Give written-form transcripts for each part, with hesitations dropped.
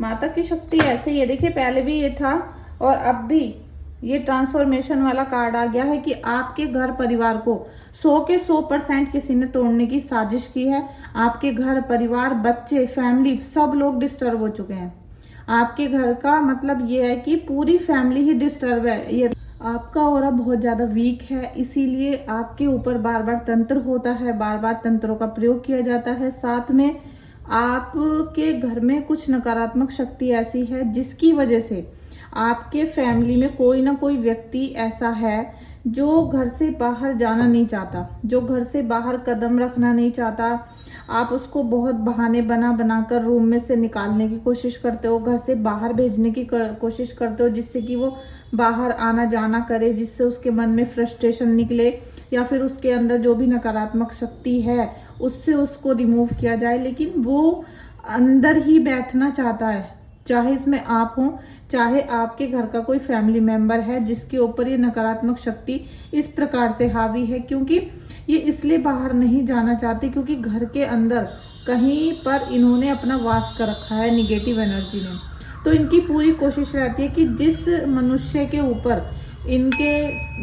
माता की शक्ति ऐसे ही है, देखिए पहले भी ये था और अब भी ये ट्रांसफॉर्मेशन वाला कार्ड आ गया है कि आपके घर परिवार को 100 के 100% किसी ने तोड़ने की साजिश की है। आपके घर परिवार, बच्चे, फैमिली सब लोग डिस्टर्ब हो चुके हैं। आपके घर का मतलब ये है कि पूरी फैमिली ही डिस्टर्ब है। ये आपका ऑरा बहुत ज़्यादा वीक है, इसीलिए आपके ऊपर बार बार तंत्र होता है, बार बार तंत्रों का प्रयोग किया जाता है। साथ में आपके घर में कुछ नकारात्मक शक्ति ऐसी है जिसकी वजह से आपके फैमिली में कोई ना कोई व्यक्ति ऐसा है जो घर से बाहर जाना नहीं चाहता, जो घर से बाहर कदम रखना नहीं चाहता। आप उसको बहुत बहाने बना बनाकर रूम में से निकालने की कोशिश करते हो, घर से बाहर भेजने की कोशिश करते हो, जिससे कि वो बाहर आना जाना करे, जिससे उसके मन में फ्रस्ट्रेशन निकले या फिर उसके अंदर जो भी नकारात्मक शक्ति है उससे उसको रिमूव किया जाए। लेकिन वो अंदर ही बैठना चाहता है, चाहे इसमें आप हो, चाहे आपके घर का कोई फैमिली मेंबर है जिसके ऊपर ये नकारात्मक शक्ति इस प्रकार से हावी है। क्योंकि ये इसलिए बाहर नहीं जाना चाहते क्योंकि घर के अंदर कहीं पर इन्होंने अपना वास कर रखा है निगेटिव एनर्जी ने। तो इनकी पूरी कोशिश रहती है कि जिस मनुष्य के ऊपर इनके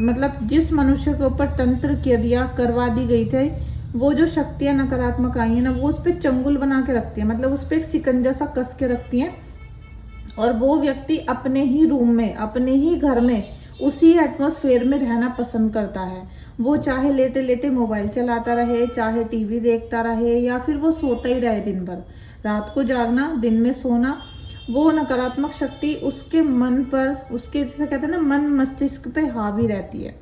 मतलब जिस मनुष्य के ऊपर तंत्र क्रिया करवा दी गई थी, वो जो शक्तियां नकारात्मक आई है ना, वो उस पर चंगुल बना के रखती है, मतलब उस पर एक सिकंजा सा कस के रखती हैं। और वो व्यक्ति अपने ही रूम में, अपने ही घर में, उसी एटमॉस्फेयर में रहना पसंद करता है। वो चाहे लेटे लेटे मोबाइल चलाता रहे, चाहे टीवी देखता रहे, या फिर वो सोता ही रहे दिन भर, रात को जागना दिन में सोना। वो नकारात्मक शक्ति उसके मन पर, उसके जैसे कहते हैं ना मन मस्तिष्क पे हावी रहती है।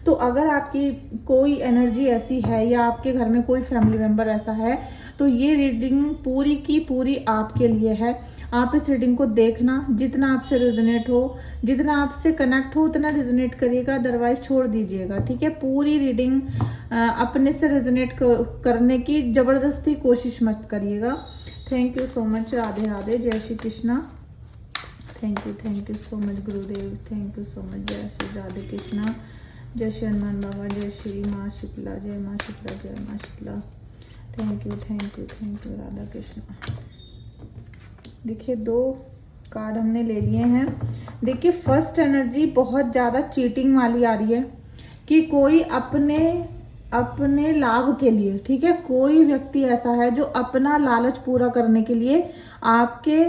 तो अगर आपकी कोई एनर्जी ऐसी है या आपके घर में कोई फैमिली मेंबर ऐसा है तो ये रीडिंग पूरी की पूरी आपके लिए है। आप इस रीडिंग को देखना, जितना आपसे रेजोनेट हो, जितना आपसे कनेक्ट हो उतना रेजोनेट करिएगा, अदरवाइज छोड़ दीजिएगा, ठीक है। पूरी रीडिंग अपने से रेजोनेट करने की ज़बरदस्ती कोशिश मत करिएगा। Thank you so much. Radhe Radhe, जय Shri Krishna. Thank you so much Gurudev, thank you so much. जय श्री राधे कृष्णा, जय श्री हनुमान बाबा, जय श्री माँ शीतला, जय माँ शीतला, जय माँ शीतला। Thank you Radha Krishna. देखिए 2 कार्ड हमने ले लिए हैं। देखिए फर्स्ट एनर्जी बहुत ज़्यादा चीटिंग वाली आ रही है कि कोई अपने लाभ के लिए, ठीक है, कोई व्यक्ति ऐसा है जो अपना लालच पूरा करने के लिए आपके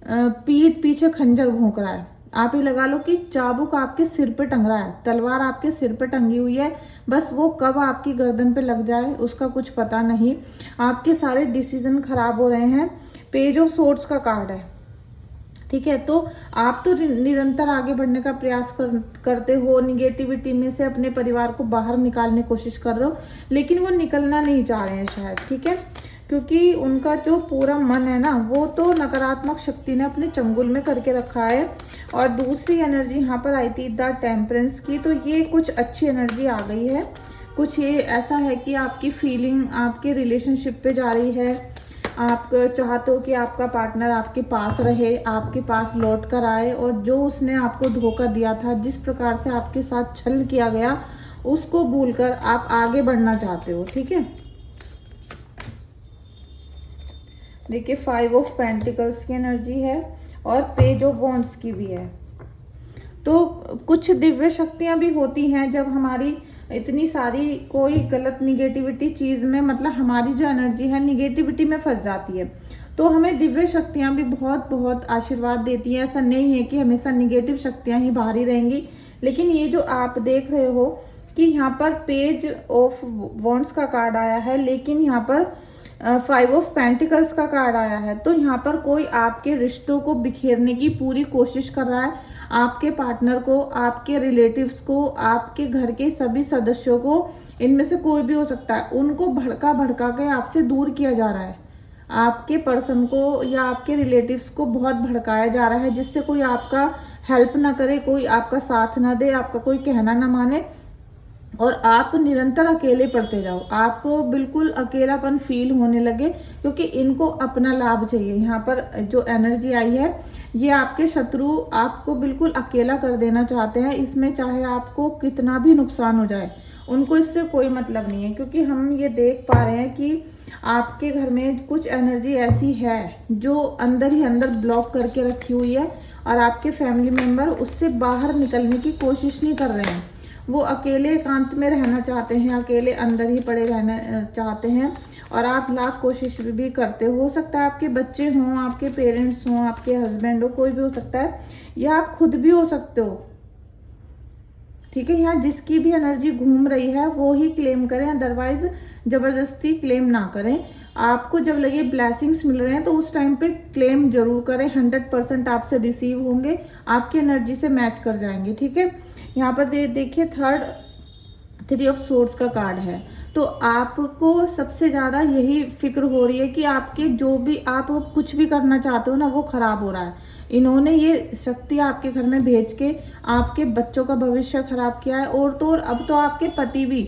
पीठ पीछे खंजर भोंक रहा है। आप ही लगा लो कि चाबुक आपके सिर पे टंग रहा है, तलवार आपके सिर पे टंगी हुई है, बस वो कब आपकी गर्दन पे लग जाए उसका कुछ पता नहीं। आपके सारे डिसीजन खराब हो रहे हैं। पेज ऑफ सोर्ड्स का कार्ड है, ठीक है। तो आप तो निरंतर आगे बढ़ने का प्रयास करते हो, निगेटिविटी में से अपने परिवार को बाहर निकालने की कोशिश कर रहे हो, लेकिन वो निकलना नहीं चाह रहे हैं शायद, ठीक है, क्योंकि उनका जो पूरा मन है ना वो तो नकारात्मक शक्ति ने अपने चंगुल में करके रखा है। और दूसरी एनर्जी यहाँ पर आई थी द टेम्परेंस की, तो ये कुछ अच्छी एनर्जी आ गई है। कुछ ये ऐसा है कि आपकी फीलिंग आपके रिलेशनशिप पे जा रही है। आप चाहते हो कि आपका पार्टनर आपके पास रहे, आपके पास लौट कर आए, और जो उसने आपको धोखा दिया था, जिस प्रकार से आपके साथ छल किया गया, उसको भूलकर आप आगे बढ़ना चाहते हो, ठीक है। देखिए 5 ऑफ पेंटिकल्स की एनर्जी है और पेज ऑफ वॉन्ड्स की भी है। तो कुछ दिव्य शक्तियां भी होती हैं जब हमारी इतनी सारी कोई गलत निगेटिविटी चीज़ में, मतलब हमारी जो एनर्जी है निगेटिविटी में फंस जाती है, तो हमें दिव्य शक्तियां भी बहुत बहुत आशीर्वाद देती हैं। ऐसा नहीं है कि हमेशा निगेटिव शक्तियां ही बाहरी रहेंगी। लेकिन ये जो आप देख रहे हो कि यहाँ पर पेज ऑफ वॉन्ड्स का कार्ड आया है, लेकिन यहाँ पर 5 ऑफ पेंटिकल्स का कार्ड आया है, तो यहाँ पर कोई आपके रिश्तों को बिखेरने की पूरी कोशिश कर रहा है। आपके पार्टनर को, आपके रिलेटिव्स को, आपके घर के सभी सदस्यों को, इनमें से कोई भी हो सकता है, उनको भड़का भड़का के आपसे दूर किया जा रहा है। आपके पर्सन को या आपके रिलेटिव्स को बहुत भड़काया जा रहा है, जिससे कोई आपका हेल्प ना करे, कोई आपका साथ ना दे, आपका कोई कहना ना माने। और आप निरंतर अकेले पढ़ते जाओ, आपको बिल्कुल अकेलापन फील होने लगे, क्योंकि इनको अपना लाभ चाहिए। यहाँ पर जो एनर्जी आई है, ये आपके शत्रु आपको बिल्कुल अकेला कर देना चाहते हैं। इसमें चाहे आपको कितना भी नुकसान हो जाए, उनको इससे कोई मतलब नहीं है, क्योंकि हम ये देख पा रहे हैं कि आपके घर में कुछ एनर्जी ऐसी है जो अंदर ही अंदर ब्लॉक करके रखी हुई है, और आपके फैमिली मेम्बर उससे बाहर निकलने की कोशिश नहीं कर रहे हैं। वो अकेले एकांत में रहना चाहते हैं, अकेले अंदर ही पड़े रहना चाहते हैं, और आप लाख कोशिश भी करते हो सकता है आपके बच्चे हों, आपके पेरेंट्स हों, आपके हस्बैंड हो, कोई भी हो सकता है, या आप खुद भी हो सकते हो। ठीक है, यहाँ जिसकी भी एनर्जी घूम रही है वो ही क्लेम करें, अदरवाइज जबरदस्ती क्लेम ना करें। आपको जब लगे ब्लेसिंग्स मिल रहे हैं तो उस टाइम पे क्लेम जरूर करें, 100% आपसे रिसीव होंगे, आपकी एनर्जी से मैच कर जाएंगे। ठीक है, यहाँ पर देखिए थर्ड 3 ऑफ सोर्ड्स का कार्ड है। तो आपको सबसे ज़्यादा यही फिक्र हो रही है कि आपके जो भी आप कुछ भी करना चाहते हो ना, वो खराब हो रहा है। इन्होंने ये शक्ति आपके घर में भेज के आपके बच्चों का भविष्य खराब किया है, और तो और अब तो आपके पति भी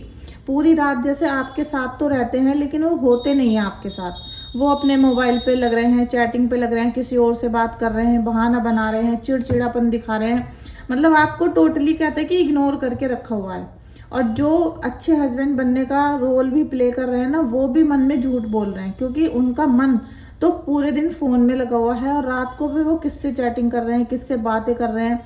पूरी रात जैसे आपके साथ तो रहते हैं, लेकिन वो होते नहीं हैं आपके साथ। वो अपने मोबाइल पे लग रहे हैं, चैटिंग पे लग रहे हैं, किसी और से बात कर रहे हैं, बहाना बना रहे हैं, चिड़चिड़ापन दिखा रहे हैं, मतलब आपको टोटली कहते हैं कि इग्नोर करके रखा हुआ है। और जो अच्छे हस्बैंड बनने का रोल भी प्ले कर रहे हैं ना, वो भी मन में झूठ बोल रहे हैं, क्योंकि उनका मन तो पूरे दिन फोन में लगा हुआ है, और रात को भी वो किससे चैटिंग कर रहे हैं, किससे बातें कर रहे हैं।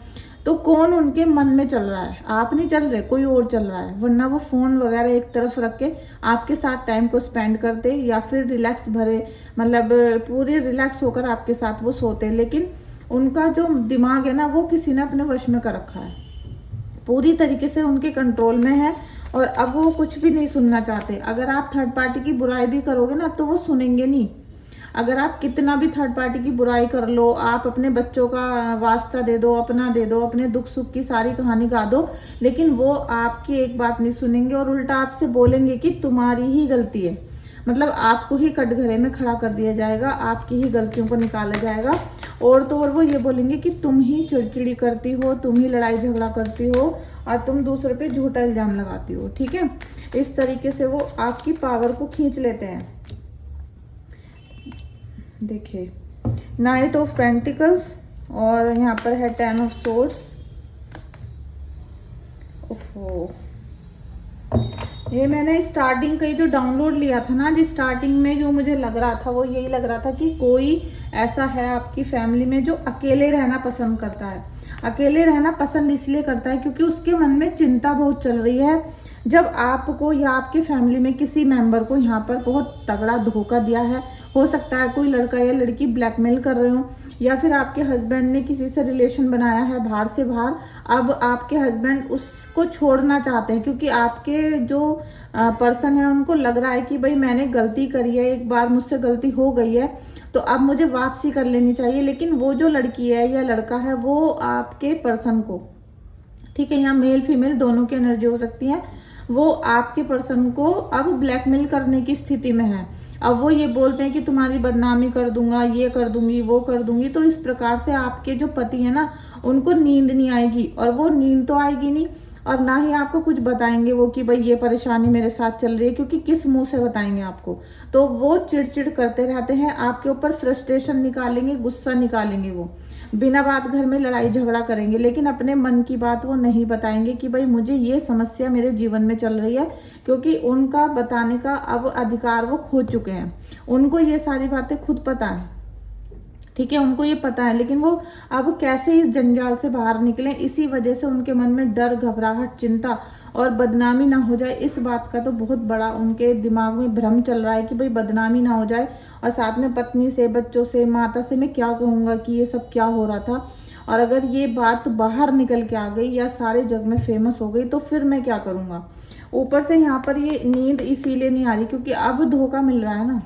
तो कौन उनके मन में चल रहा है? आप नहीं चल रहे, कोई और चल रहा है, वरना वो फोन वगैरह एक तरफ रख के आपके साथ टाइम को स्पेंड करते, या फिर रिलैक्स भरे, मतलब पूरे रिलैक्स होकर आपके साथ वो सोते। लेकिन उनका जो दिमाग है ना, वो किसी ने अपने वश में कर रखा है, पूरी तरीके से उनके कंट्रोल में है, और अब वो कुछ भी नहीं सुनना चाहते। अगर आप थर्ड पार्टी की बुराई भी करोगे ना, तो वो सुनेंगे नहीं। अगर आप कितना भी थर्ड पार्टी की बुराई कर लो, आप अपने बच्चों का वास्ता दे दो, अपना दे दो, अपने दुख सुख की सारी कहानी गा दो, लेकिन वो आपकी एक बात नहीं सुनेंगे, और उल्टा आपसे बोलेंगे कि तुम्हारी ही गलती है। मतलब आपको ही कटघरे में खड़ा कर दिया जाएगा, आपकी ही गलतियों को निकाला जाएगा, और तो और वो ये बोलेंगे कि तुम ही चिड़चिड़ी करती हो, तुम ही लड़ाई झगड़ा करती हो, और तुम दूसरे पे झूठा इल्जाम लगाती हो। ठीक है, इस तरीके से वो आपकी पावर को खींच लेते हैं। देखिए नाइट ऑफ पेंटिकल्स, और यहाँ पर है 10 ऑफ सोर्ड्स। ओफो, ये मैंने स्टार्टिंग का जो डाउनलोड लिया था ना, जिस स्टार्टिंग में जो मुझे लग रहा था, वो यही लग रहा था कि कोई ऐसा है आपकी फैमिली में जो अकेले रहना पसंद करता है। अकेले रहना पसंद इसलिए करता है क्योंकि उसके मन में चिंता बहुत चल रही है। जब आपको या आपकी फैमिली में किसी मेंबर को यहाँ पर बहुत तगड़ा धोखा दिया है, हो सकता है कोई लड़का या लड़की ब्लैकमेल कर रहे हो, या फिर आपके हस्बैंड ने किसी से रिलेशन बनाया है बाहर से बाहर। अब आपके हस्बैंड उसको छोड़ना चाहते हैं, क्योंकि आपके जो पर्सन है उनको लग रहा है कि भाई मैंने गलती करी है, एक बार मुझसे गलती हो गई है, तो अब मुझे वापसी कर लेनी चाहिए। लेकिन वो जो लड़की है या लड़का है, वो आपके पर्सन को, ठीक है, यहाँ मेल फीमेल दोनों की एनर्जी हो सकती है, वो आपके पर्सन को अब ब्लैकमेल करने की स्थिति में है। अब वो ये बोलते हैं कि तुम्हारी बदनामी कर दूंगा, ये कर दूंगी, वो कर दूंगी। तो इस प्रकार से आपके जो पति है ना, उनको नींद नहीं आएगी, और वो नींद तो आएगी नहीं, और ना ही आपको कुछ बताएंगे वो कि भाई ये परेशानी मेरे साथ चल रही है, क्योंकि किस मुंह से बताएंगे आपको। तो वो चिड़चिड़ करते रहते हैं, आपके ऊपर फ्रस्ट्रेशन निकालेंगे, गुस्सा निकालेंगे, वो बिना बात घर में लड़ाई झगड़ा करेंगे, लेकिन अपने मन की बात वो नहीं बताएंगे कि भाई मुझे ये समस्या मेरे जीवन में चल रही है, क्योंकि उनका बताने का अब अधिकार वो खो चुके हैं। उनको ये सारी बातें खुद पता है, ठीक है, उनको ये पता है, लेकिन वो अब कैसे इस जंजाल से बाहर निकलें, इसी वजह से उनके मन में डर, घबराहट, चिंता और बदनामी ना हो जाए, इस बात का तो बहुत बड़ा उनके दिमाग में भ्रम चल रहा है कि भाई बदनामी ना हो जाए, और साथ में पत्नी से, बच्चों से, माता से मैं क्या कहूँगा कि ये सब क्या हो रहा था, और अगर ये बात बाहर निकल के आ गई या सारे जग में फेमस हो गई तो फिर मैं क्या करूँगा। ऊपर से यहाँ पर ये नींद इसीलिए नहीं आ रही क्योंकि अब धोखा मिल रहा है ना,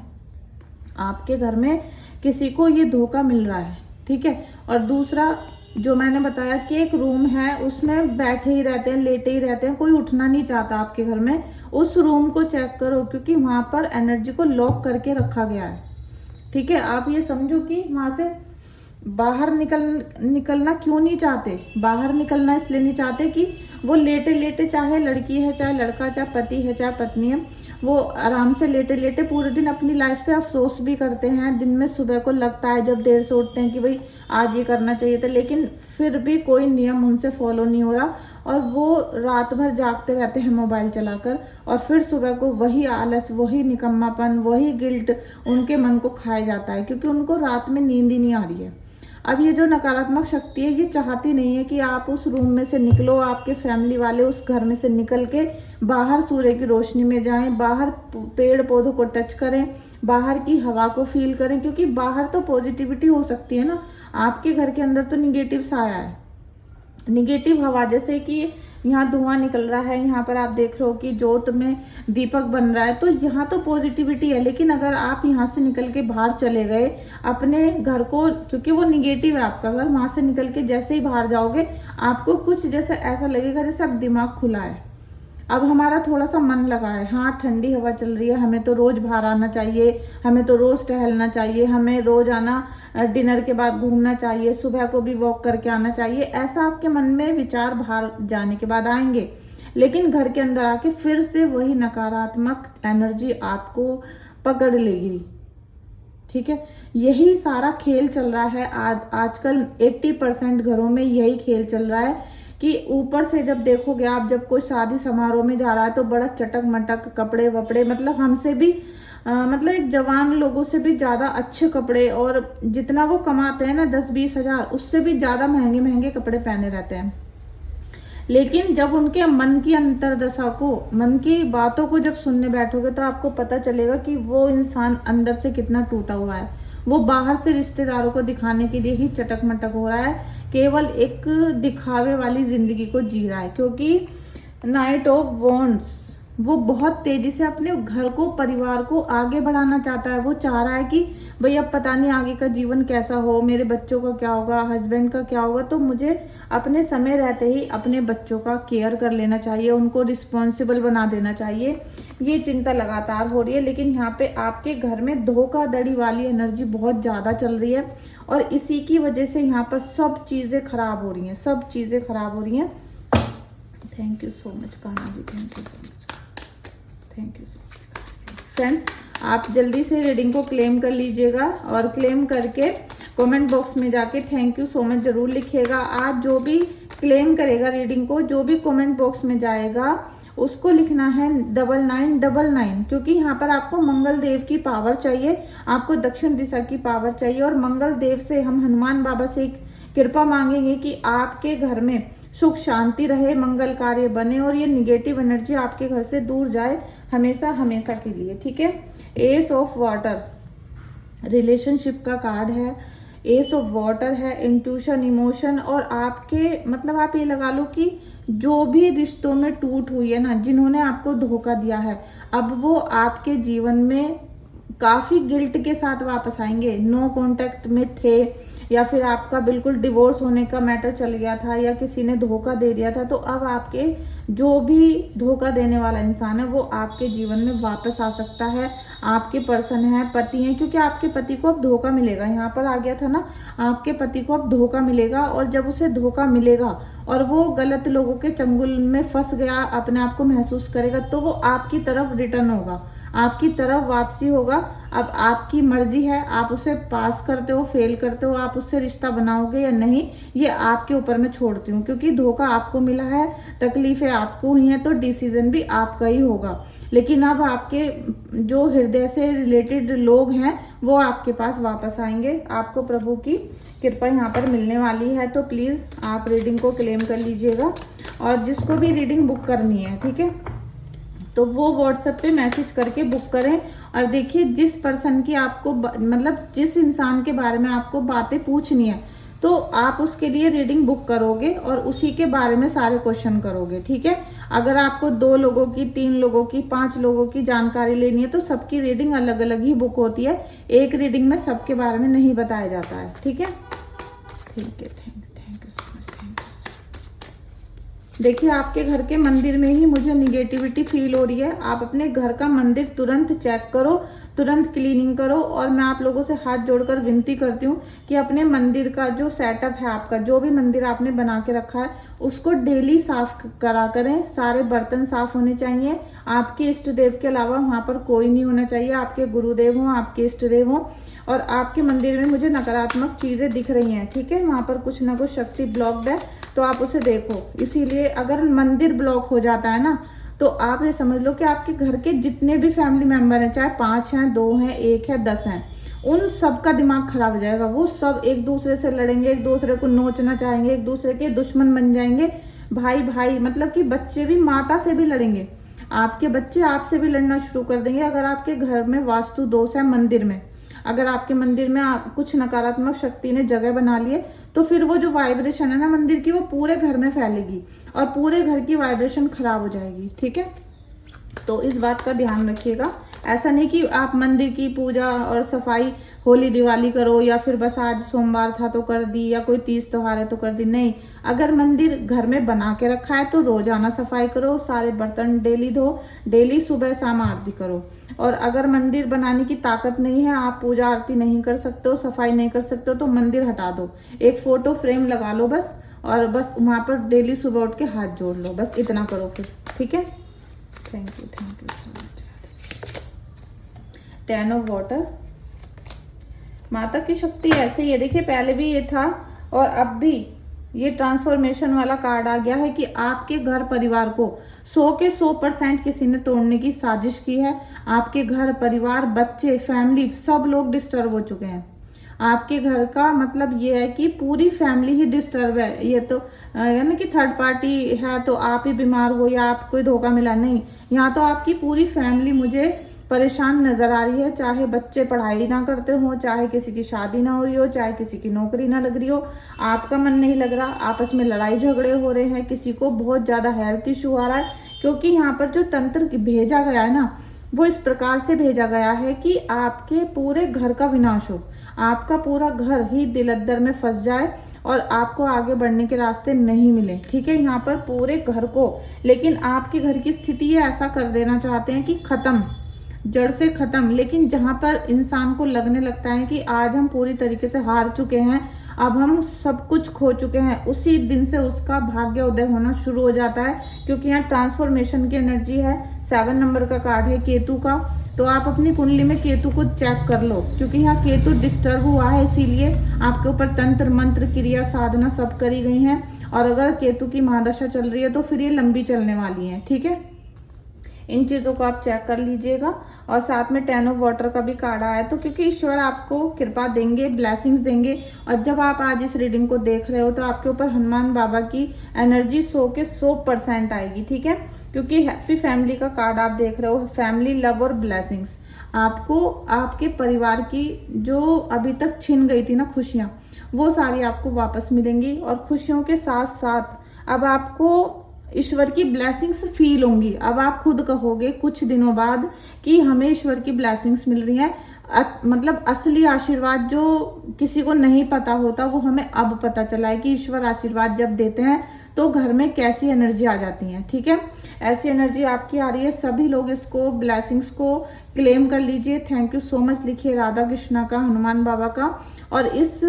आपके घर में किसी को ये धोखा मिल रहा है, ठीक है। और दूसरा जो मैंने बताया कि एक रूम है, उसमें बैठे ही रहते हैं, लेटे ही रहते हैं, कोई उठना नहीं चाहता आपके घर में, उस रूम को चेक करो, क्योंकि वहां पर एनर्जी को लॉक करके रखा गया है, ठीक है। आप ये समझो कि वहां से बाहर निकलना क्यों नहीं चाहते? बाहर निकलना इसलिए नहीं चाहते कि वो लेटे लेटे, चाहे लड़की है चाहे लड़का, चाहे पति है चाहे पत्नी है, वो आराम से लेटे लेटे पूरे दिन अपनी लाइफ पे अफसोस भी करते हैं। दिन में सुबह को लगता है जब देर से उठते हैं कि भाई आज ये करना चाहिए था, लेकिन फिर भी कोई नियम उनसे फॉलो नहीं हो रहा और वो रात भर जागते रहते हैं मोबाइल चलाकर, और फिर सुबह को वही आलस, वही निकम्मापन, वही गिल्ट उनके मन को खाया जाता है, क्योंकि उनको रात में नींद ही नहीं आ रही है। अब ये जो नकारात्मक शक्ति है ये चाहती नहीं है कि आप उस रूम में से निकलो, आपके फैमिली वाले उस घर में से निकल के बाहर सूर्य की रोशनी में जाएं, बाहर पेड़ पौधों को टच करें, बाहर की हवा को फील करें, क्योंकि बाहर तो पॉजिटिविटी हो सकती है ना, आपके घर के अंदर तो निगेटिव साया है, निगेटिव हवा। जैसे कि यहाँ धुआं निकल रहा है, यहाँ पर आप देख रहे हो कि जोत में दीपक बन रहा है, तो यहाँ तो पॉजिटिविटी है। लेकिन अगर आप यहाँ से निकल के बाहर चले गए अपने घर को, क्योंकि वो निगेटिव है आपका घर, वहां से निकल के जैसे ही बाहर जाओगे आपको कुछ जैसे ऐसा लगेगा जैसे अब दिमाग खुला है, अब हमारा थोड़ा सा मन लगा है, हाँ ठंडी हवा चल रही है, हमें तो रोज बाहर आना चाहिए, हमें तो रोज टहलना चाहिए, हमें रोज आना, डिनर के बाद घूमना चाहिए, सुबह को भी वॉक करके आना चाहिए। ऐसा आपके मन में विचार बाहर जाने के बाद आएंगे, लेकिन घर के अंदर आके फिर से वही नकारात्मक एनर्जी आपको पकड़ लेगी। ठीक है, यही सारा खेल चल रहा है आजकल 80% घरों में यही खेल चल रहा है कि ऊपर से जब देखोगे आप, जब कोई शादी समारोह में जा रहा है तो बड़ा चटक मटक कपड़े वपड़े, मतलब हमसे भी मतलब एक जवान लोगों से भी ज्यादा अच्छे कपड़े, और जितना वो कमाते हैं ना 10-20 हजार, उससे भी ज्यादा महंगे महंगे कपड़े पहने रहते हैं। लेकिन जब उनके मन की अंतरदशा को, मन की बातों को जब सुनने बैठोगे तो आपको पता चलेगा कि वो इंसान अंदर से कितना टूटा हुआ है। वो बाहर से रिश्तेदारों को दिखाने के लिए ही चटक मटक हो रहा है, केवल एक दिखावे वाली जिंदगी को जी रहा है। क्योंकि नाइट ऑफ वॉन्ड्स, वो बहुत तेजी से अपने घर को, परिवार को आगे बढ़ाना चाहता है। वो चाह रहा है कि भाई अब पता नहीं आगे का जीवन कैसा हो, मेरे बच्चों का क्या होगा, हस्बैंड का क्या होगा, तो मुझे अपने समय रहते ही अपने बच्चों का केयर कर लेना चाहिए, उनको रिस्पॉन्सिबल बना देना चाहिए। ये चिंता लगातार हो रही है। लेकिन यहाँ पे आपके घर में धोखाधड़ी वाली एनर्जी बहुत ज़्यादा चल रही है, और इसी की वजह से यहाँ पर सब चीज़ें खराब हो रही हैं, सब चीज़ें खराब हो रही हैं। Thank you so much Kanha ji, thank you so much, thank you so much friends. आप जल्दी से रीडिंग को क्लेम कर लीजिएगा, और क्लेम करके कमेंट बॉक्स में जाके थैंक यू सो मच जरूर लिखिएगा। आज जो भी क्लेम करेगा रीडिंग को, जो भी कमेंट बॉक्स में जाएगा, उसको लिखना है 9999, क्योंकि यहाँ पर आपको मंगल देव की पावर चाहिए, आपको दक्षिण दिशा की पावर चाहिए। और मंगल देव से हम हनुमान बाबा से कृपा मांगेंगे कि आपके घर में सुख शांति रहे, मंगल कार्य बने, और ये निगेटिव एनर्जी आपके घर से दूर जाए हमेशा हमेशा के लिए। ठीक है, एस ऑफ वाटर रिलेशनशिप का कार्ड है, एस ऑफ वाटर है, इंट्यूशन, इमोशन, और आपके मतलब आप ये लगा लो कि जो भी रिश्तों में टूट हुई है ना, जिन्होंने आपको धोखा दिया है, अब वो आपके जीवन में काफी गिल्ट के साथ वापस आएंगे। नो कांटेक्ट में थे, या फिर आपका बिल्कुल डिवोर्स होने का मैटर चल गया था, या किसी ने धोखा दे दिया था, तो अब आपके जो भी धोखा देने वाला इंसान है वो आपके जीवन में वापस आ सकता है। आपके पर्सन है, पति है, क्योंकि आपके पति को अब धोखा मिलेगा, यहाँ पर आ गया था ना, आपके पति को अब धोखा मिलेगा। और जब उसे धोखा मिलेगा और वो गलत लोगों के चंगुल में फंस गया, अपने आप को महसूस करेगा, तो वो आपकी तरफ रिटर्न होगा, आपकी तरफ वापसी होगा। अब आपकी मर्जी है, आप उसे पास करते हो, फेल करते हो, आप उससे रिश्ता बनाओगे या नहीं, ये आपके ऊपर मैं छोड़ती हूँ। क्योंकि धोखा आपको मिला है, तकलीफें आपको हुई हैं, तो डिसीजन भी आपका ही होगा। लेकिन अब आपके जो हृदय से रिलेटेड लोग हैं वो आपके पास वापस आएंगे, आपको प्रभु की कृपा यहाँ पर मिलने वाली है। तो प्लीज़ आप रीडिंग को क्लेम कर लीजिएगा, और जिसको भी रीडिंग बुक करनी है, ठीक है, तो वो व्हाट्सएप पे मैसेज करके बुक करें। और देखिए, जिस पर्सन की आपको मतलब जिस इंसान के बारे में आपको बातें पूछनी है, तो आप उसके लिए रीडिंग बुक करोगे और उसी के बारे में सारे क्वेश्चन करोगे। ठीक है, अगर आपको 2 लोगों की, 3 लोगों की, 5 लोगों की जानकारी लेनी है तो सबकी रीडिंग अलग अलग ही बुक होती है, एक रीडिंग में सबके बारे में नहीं बताया जाता है। ठीक है, thank you so much, thank you. देखिए, आपके घर के मंदिर में ही मुझे निगेटिविटी फील हो रही है। आप अपने घर का मंदिर तुरंत चेक करो, तुरंत क्लीनिंग करो। और मैं आप लोगों से हाथ जोड़कर विनती करती हूँ कि अपने मंदिर का जो सेटअप है, आपका जो भी मंदिर आपने बना के रखा है, उसको डेली साफ करा करें। सारे बर्तन साफ होने चाहिए। आपके इष्ट देव के अलावा वहाँ पर कोई नहीं होना चाहिए। आपके गुरुदेव हों, आपके इष्ट देव हों। और आपके मंदिर में मुझे नकारात्मक चीज़ें दिख रही हैं, ठीक है, वहाँ पर कुछ ना कुछ शक्ति ब्लॉक्ड है, तो आप उसे देखो। इसीलिए अगर मंदिर ब्लॉक हो जाता है ना, तो आप ये समझ लो कि आपके घर के जितने भी फैमिली मेंबर हैं, चाहे 5 हैं, 2 हैं, 1 है, 10 हैं, उन सब का दिमाग खराब हो जाएगा। वो सब एक दूसरे से लड़ेंगे, एक दूसरे को नोचना चाहेंगे, एक दूसरे के दुश्मन बन जाएंगे। भाई भाई मतलब कि बच्चे भी माता से भी लड़ेंगे, आपके बच्चे आपसे भी लड़ना शुरू कर देंगे। अगर आपके घर में वास्तु दोष है, मंदिर में अगर आपके मंदिर में कुछ नकारात्मक शक्ति ने जगह बना लिए, तो फिर वो जो वाइब्रेशन है ना मंदिर की, वो पूरे घर में फैलेगी और पूरे घर की वाइब्रेशन खराब हो जाएगी, ठीक है। तो इस बात का ध्यान रखिएगा। ऐसा नहीं कि आप मंदिर की पूजा और सफाई होली दिवाली करो, या फिर बस आज सोमवार था तो कर दी, या कोई तीज त्योहार है तो कर दी। नहीं, अगर मंदिर घर में बना के रखा है तो रोजाना सफाई करो, सारे बर्तन डेली धो, डेली सुबह शाम आरती करो। और अगर मंदिर बनाने की ताकत नहीं है, आप पूजा आरती नहीं कर सकते हो, सफाई नहीं कर सकते हो, तो मंदिर हटा दो, एक फोटो फ्रेम लगा लो बस, और बस वहां पर डेली सुबह उठ के हाथ जोड़ लो, बस इतना करो फिर, ठीक है। Thank you so much. 10 of water, माता की शक्ति ऐसे ही है। देखिए पहले भी ये था और अब भी ये ट्रांसफॉर्मेशन वाला कार्ड आ गया है कि आपके घर परिवार को 100 के 100% किसी ने तोड़ने की साजिश की है। आपके घर परिवार, बच्चे, फैमिली, सब लोग डिस्टर्ब हो चुके हैं। आपके घर का मतलब ये है कि पूरी फैमिली ही डिस्टर्ब है। ये तो यानी कि थर्ड पार्टी है तो आप ही बीमार हो या आप कोई धोखा मिला, नहीं, यहाँ तो आपकी पूरी फैमिली मुझे परेशान नजर आ रही है। चाहे बच्चे पढ़ाई ना करते हो, चाहे किसी की शादी ना हो रही हो, चाहे किसी की नौकरी ना लग रही हो, आपका मन नहीं लग रहा, आपस में लड़ाई झगड़े हो रहे हैं, किसी को बहुत ज्यादा हेल्थ इशू आ रहा है। क्योंकि यहाँ पर जो तंत्र भेजा गया है ना, वो इस प्रकार से भेजा गया है कि आपके पूरे घर का विनाश हो, आपका पूरा घर ही दिलद्दर में फंस जाए और आपको आगे बढ़ने के रास्ते नहीं मिले, ठीक है। यहाँ पर पूरे घर को, लेकिन आपके घर की स्थिति ये ऐसा कर देना चाहते हैं कि खत्म, जड़ से खत्म। लेकिन जहां पर इंसान को लगने लगता है कि आज हम पूरी तरीके से हार चुके हैं, अब हम सब कुछ खो चुके हैं, उसी दिन से उसका भाग्य उदय होना शुरू हो जाता है। क्योंकि यहाँ ट्रांसफॉर्मेशन की एनर्जी है। 7 नंबर का कार्ड है केतु का। तो आप अपनी कुंडली में केतु को चेक कर लो, क्योंकि यहाँ केतु डिस्टर्ब हुआ है, इसीलिए आपके ऊपर तंत्र मंत्र क्रिया साधना सब करी गई हैं। और अगर केतु की महादशा चल रही है तो फिर ये लंबी चलने वाली है, ठीक है। इन चीज़ों को आप चेक कर लीजिएगा। और साथ में 10 ऑफ वाटर का भी कार्ड आया है। तो क्योंकि ईश्वर आपको कृपा देंगे, ब्लेसिंग्स देंगे। और जब आप आज इस रीडिंग को देख रहे हो तो आपके ऊपर हनुमान बाबा की एनर्जी 100 के 100% आएगी, ठीक है। क्योंकि हैप्पी फैमिली का कार्ड आप देख रहे हो, फैमिली लव और ब्लेसिंग्स। आपको आपके परिवार की जो अभी तक छिन गई थी ना खुशियाँ, वो सारी आपको वापस मिलेंगी। और खुशियों के साथ साथ अब आपको ईश्वर की ब्लेसिंग्स फील होंगी। अब आप खुद कहोगे कुछ दिनों बाद कि हमें ईश्वर की ब्लेसिंग्स मिल रही हैं। मतलब असली आशीर्वाद जो किसी को नहीं पता होता, वो हमें अब पता चला है कि ईश्वर आशीर्वाद जब देते हैं तो घर में कैसी एनर्जी आ जाती है, ठीक है। ऐसी एनर्जी आपकी आ रही है। सभी लोग इसको, ब्लेसिंग्स को क्लेम कर लीजिए। थैंक यू सो मच लिखिए राधा कृष्णा का, हनुमान बाबा का। और इस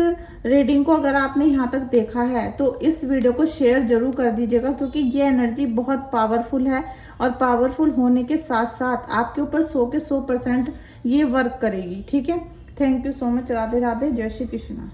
रीडिंग को अगर आपने यहाँ तक देखा है तो इस वीडियो को शेयर जरूर कर दीजिएगा, क्योंकि ये एनर्जी बहुत पावरफुल है। और पावरफुल होने के साथ साथ आपके ऊपर 100 के 100% ये वर्क करेगी, ठीक है। Thank you so much. Radhe Radhe, जय श्री कृष्णा।